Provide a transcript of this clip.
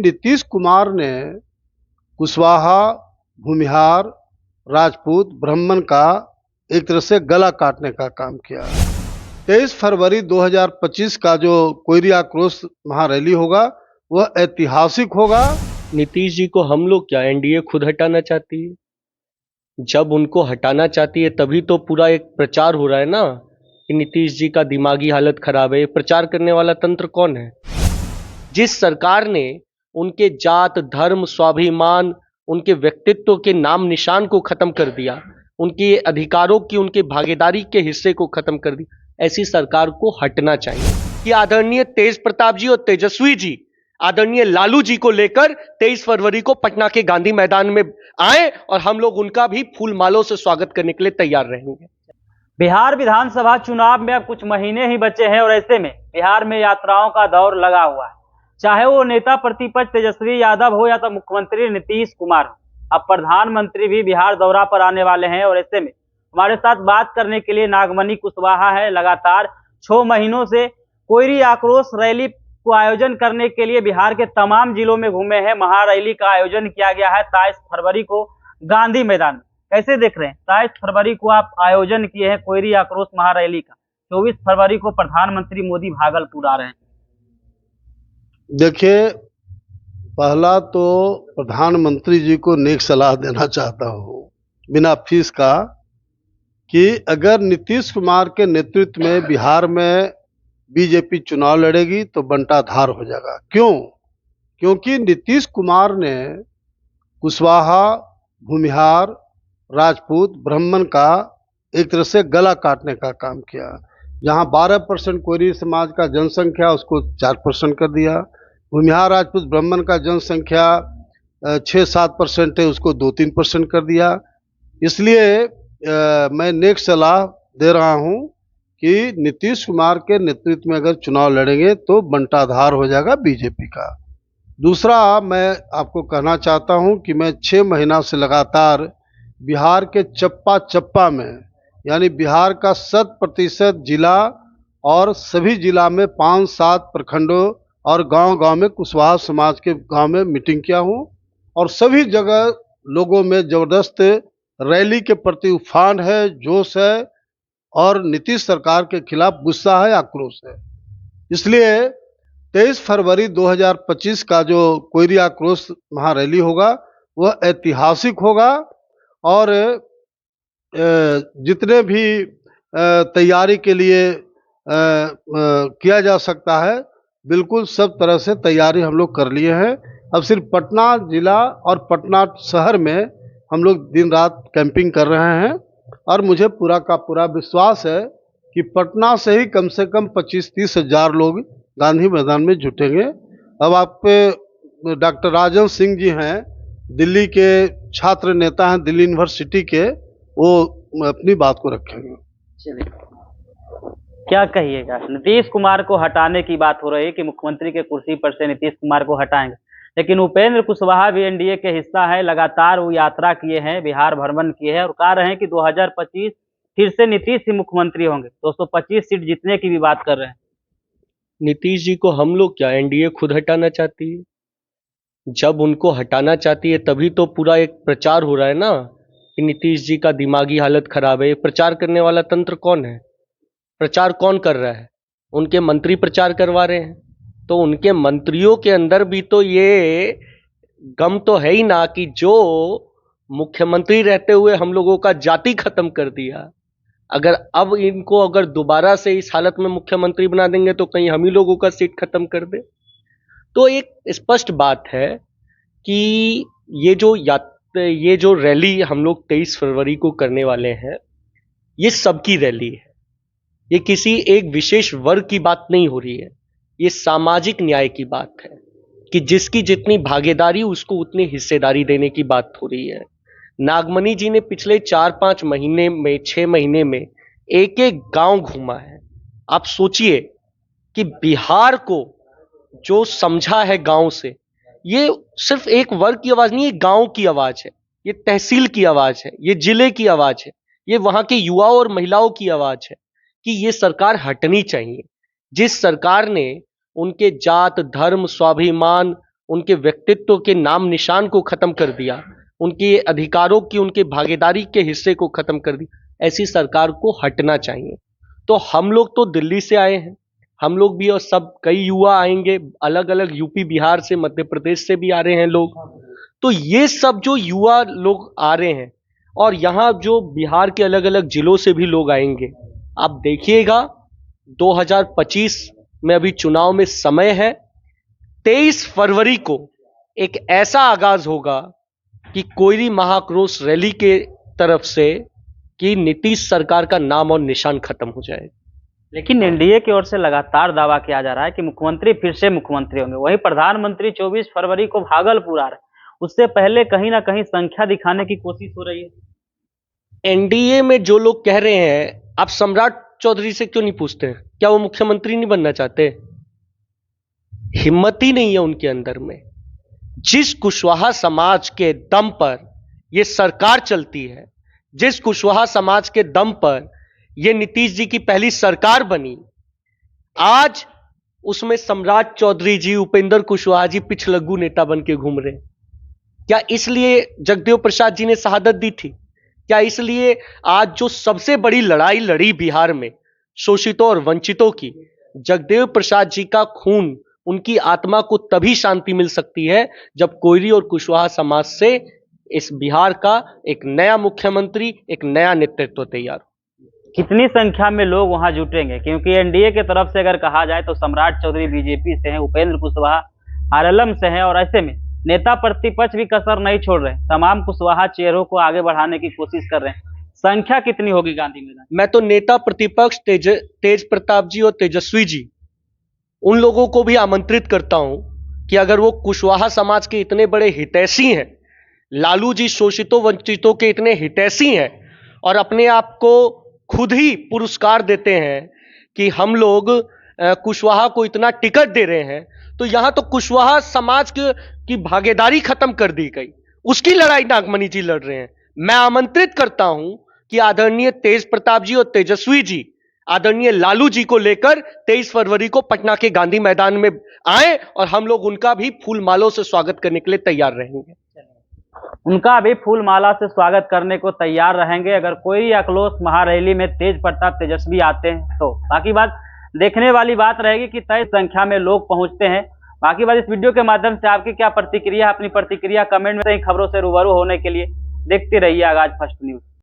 नीतीश कुमार ने कुशवाहा, भूमिहार, राजपूत, ब्राह्मण का एक तरह से गला काटने का काम किया। 23 फरवरी 2025 का जो कोयरी आक्रोश महारैली होगा वह ऐतिहासिक होगा। नीतीश जी को हम लोग क्या एनडीए खुद हटाना चाहती है? जब उनको हटाना चाहती है तभी तो पूरा एक प्रचार हो रहा है ना कि नीतीश जी का दिमागी हालत खराब है। ये प्रचार करने वाला तंत्र कौन है? जिस सरकार ने उनके जात, धर्म, स्वाभिमान, उनके व्यक्तित्व के नाम निशान को खत्म कर दिया, उनके अधिकारों की, उनके भागीदारी के हिस्से को खत्म कर दिया, ऐसी सरकार को हटना चाहिए। कि आदरणीय तेज प्रताप जी और तेजस्वी जी आदरणीय लालू जी को लेकर 23 फरवरी को पटना के गांधी मैदान में आए और हम लोग उनका भी फूल मालों से स्वागत करने के लिए तैयार रहेंगे। बिहार विधानसभा चुनाव में अब कुछ महीने ही बचे हैं और ऐसे में बिहार में यात्राओं का दौर लगा हुआ है। चाहे वो नेता प्रतिपक्ष तेजस्वी यादव हो या तो मुख्यमंत्री नीतीश कुमार हो, अब प्रधानमंत्री भी बिहार दौरा पर आने वाले हैं। और ऐसे में हमारे साथ बात करने के लिए नागमणि कुशवाहा है। लगातार 6 महीनों से कोयरी आक्रोश रैली को आयोजन करने के लिए बिहार के तमाम जिलों में घूमे हैं। महारैली का आयोजन किया गया है 23 फरवरी को गांधी मैदान में। कैसे देख रहे हैं? 23 फरवरी को आप आयोजन किए हैं कोयरी आक्रोश महारैली का, 24 फरवरी को प्रधानमंत्री मोदी भागलपुर आ रहे हैं। देखिए, पहला तो प्रधानमंत्री जी को नेक सलाह देना चाहता हूँ बिना फीस का कि अगर नीतीश कुमार के नेतृत्व में बिहार में बीजेपी चुनाव लड़ेगी तो बंटाधार हो जाएगा। क्यों? क्योंकि नीतीश कुमार ने कुशवाहा, भूमिहार, राजपूत, ब्राह्मण का एक तरह से गला काटने का काम किया। जहां 12% कोयरी समाज का जनसंख्या उसको 4% कर दिया। भूमिहार, राजपूत, ब्राह्मण का जनसंख्या 6-7% है, उसको 2-3% कर दिया। इसलिए मैं नेक सलाह दे रहा हूं कि नीतीश कुमार के नेतृत्व में अगर चुनाव लड़ेंगे तो बंटाधार हो जाएगा बीजेपी का। दूसरा, मैं आपको कहना चाहता हूं कि मैं 6 महीना से लगातार बिहार के चप्पा चप्पा में, यानी बिहार का 100% जिला और सभी जिला में 5-7 प्रखंडों और गांव-गांव में कुशवाहा समाज के गांव में मीटिंग किया हूं और सभी जगह लोगों में जबरदस्त रैली के प्रति उफान है, जोश है और नीतीश सरकार के खिलाफ गुस्सा है, आक्रोश है। इसलिए 23 फरवरी 2025 का जो कोयरी आक्रोश महारैली होगा वह ऐतिहासिक होगा और जितने भी तैयारी के लिए किया जा सकता है, बिल्कुल सब तरह से तैयारी हम लोग कर लिए हैं। अब सिर्फ पटना जिला और पटना शहर में हम लोग दिन रात कैंपिंग कर रहे हैं और मुझे पूरा का पूरा विश्वास है कि पटना से ही कम से कम 25-30 हज़ार लोग गांधी मैदान में जुटेंगे। अब आप डॉक्टर राजन सिंह जी हैं, दिल्ली के छात्र नेता हैं, दिल्ली यूनिवर्सिटी के, वो अपनी बात को रखेंगे। चलिए, क्या कहिएगा? नीतीश कुमार को हटाने की बात हो रही है कि मुख्यमंत्री के कुर्सी पर से नीतीश कुमार को हटाएंगे, लेकिन उपेंद्र कुशवाहा भी एनडीए के हिस्सा है। लगातार वो यात्रा किए हैं, बिहार भ्रमण किए हैं और कह रहे हैं कि 2025 फिर से नीतीश ही मुख्यमंत्री होंगे। 225 सीट जीतने की भी बात कर रहे हैं। नीतीश जी को हम लोग क्या एनडीए खुद हटाना चाहती है? जब उनको हटाना चाहती है तभी तो पूरा एक प्रचार हो रहा है ना कि नीतीश जी का दिमागी हालत खराब है। ये प्रचार करने वाला तंत्र कौन है? प्रचार कौन कर रहा है? उनके मंत्री प्रचार करवा रहे हैं। तो उनके मंत्रियों के अंदर भी तो ये गम तो है ही ना कि जो मुख्यमंत्री रहते हुए हम लोगों का जाति खत्म कर दिया, अगर अब इनको अगर दोबारा से इस हालत में मुख्यमंत्री बना देंगे तो कहीं हम ही लोगों का सीट खत्म कर दे। तो एक स्पष्ट बात है कि ये जो रैली हम लोग 23 फरवरी को करने वाले हैं, ये सबकी रैली है। ये किसी एक विशेष वर्ग की बात नहीं हो रही है, ये सामाजिक न्याय की बात है कि जिसकी जितनी भागीदारी उसको उतनी हिस्सेदारी देने की बात हो रही है। नागमणि जी ने पिछले 4-5 महीने में, 6 महीने में एक एक गांव घूमा है। आप सोचिए कि बिहार को जो समझा है गांव से, ये सिर्फ एक वर्ग की आवाज नहीं, ये गांव की आवाज है, ये तहसील की आवाज है, ये जिले की आवाज है, ये वहां के युवाओं और महिलाओं की आवाज है कि ये सरकार हटनी चाहिए। जिस सरकार ने उनके जात, धर्म, स्वाभिमान, उनके व्यक्तित्व के नाम निशान को खत्म कर दिया, उनके अधिकारों की, उनके भागीदारी के हिस्से को खत्म कर दिया। ऐसी सरकार को हटना चाहिए। तो हम लोग तो दिल्ली से आए हैं, हम लोग भी, और सब कई युवा आएंगे, अलग अलग यूपी, बिहार से, मध्य प्रदेश से भी आ रहे हैं लोग। तो ये सब जो युवा लोग आ रहे हैं, और यहाँ जो बिहार के अलग अलग जिलों से भी लोग आएंगे, आप देखिएगा 2025 में अभी चुनाव में समय है। 23 फरवरी को एक ऐसा आगाज होगा कि कोयरी महाक्रोश रैली के तरफ से कि नीतीश सरकार का नाम और निशान खत्म हो जाए। लेकिन एनडीए की ओर से लगातार दावा किया जा रहा है कि मुख्यमंत्री फिर से मुख्यमंत्री होंगे। वहीं प्रधानमंत्री 24 फरवरी को भागलपुर आ रहे हैं, उससे पहले कहीं ना कहीं संख्या दिखाने की कोशिश हो रही है। एनडीए में जो लोग कह रहे हैं, आप सम्राट चौधरी से क्यों नहीं पूछते हैं, क्या वो मुख्यमंत्री नहीं बनना चाहते? हिम्मत ही नहीं है उनके अंदर में। जिस कुशवाहा समाज के दम पर यह सरकार चलती है, जिस कुशवाहा समाज के दम पर यह नीतीश जी की पहली सरकार बनी, आज उसमें सम्राट चौधरी जी, उपेंद्र कुशवाहा जी पिछलग्गू नेता बन के घूम रहे हैं। क्या इसलिए जगदेव प्रसाद जी ने शहादत दी थी? क्या इसलिए आज जो सबसे बड़ी लड़ाई लड़ी बिहार में शोषितों और वंचितों की, जगदेव प्रसाद जी का खून, उनकी आत्मा को तभी शांति मिल सकती है जब कोयरी और कुशवाहा समाज से इस बिहार का एक नया मुख्यमंत्री, एक नया नेतृत्व तैयार हो। कितनी संख्या में लोग वहां जुटेंगे? क्योंकि एनडीए की तरफ से अगर कहा जाए तो सम्राट चौधरी बीजेपी से हैं, उपेंद्र कुशवाहा आरएलएम से हैं, और ऐसे में नेता प्रतिपक्ष भी कसर नहीं छोड़ रहे। तमाम कुशवाहा चेहरों को आगे बढ़ाने की कोशिश कर रहे हैं। संख्या कितनी होगी गांधी मैदान? मैं तो नेता प्रतिपक्ष तेज प्रताप जी और तेजस्वी जी, उन लोगों को भी आमंत्रित करता हूं कि अगर वो कुशवाहा समाज के इतने बड़े हितैषी हैं, लालू जी शोषितों वंचितों के इतने हितैषी हैं, और अपने आप को खुद ही पुरस्कार देते हैं कि हम लोग कुशवाहा को इतना टिकट दे रहे हैं, तो यहां तो कुशवाहा समाज की भागीदारी खत्म कर दी गई, उसकी लड़ाई नागमणि जी लड़ रहे हैं। मैं आमंत्रित करता हूं कि आदरणीय तेज प्रताप जी और तेजस्वी जी आदरणीय लालू जी को लेकर 23 फरवरी को पटना के गांधी मैदान में आए, और हम लोग उनका भी फूल मालों से स्वागत करने के लिए तैयार रहेंगे। उनका भी फूल माला से स्वागत करने को तैयार रहेंगे अगर कोई अकलोस महारैली में तेज प्रताप तेजस्वी आते हैं तो। बाकी बात देखने वाली बात रहेगी कि तय संख्या में लोग पहुंचते हैं। बाकी बात इस वीडियो के माध्यम से आपकी क्या प्रतिक्रिया, अपनी प्रतिक्रिया कमेंट में, खबरों से रूबरू होने के लिए देखते रहिए आगाज फर्स्ट न्यूज।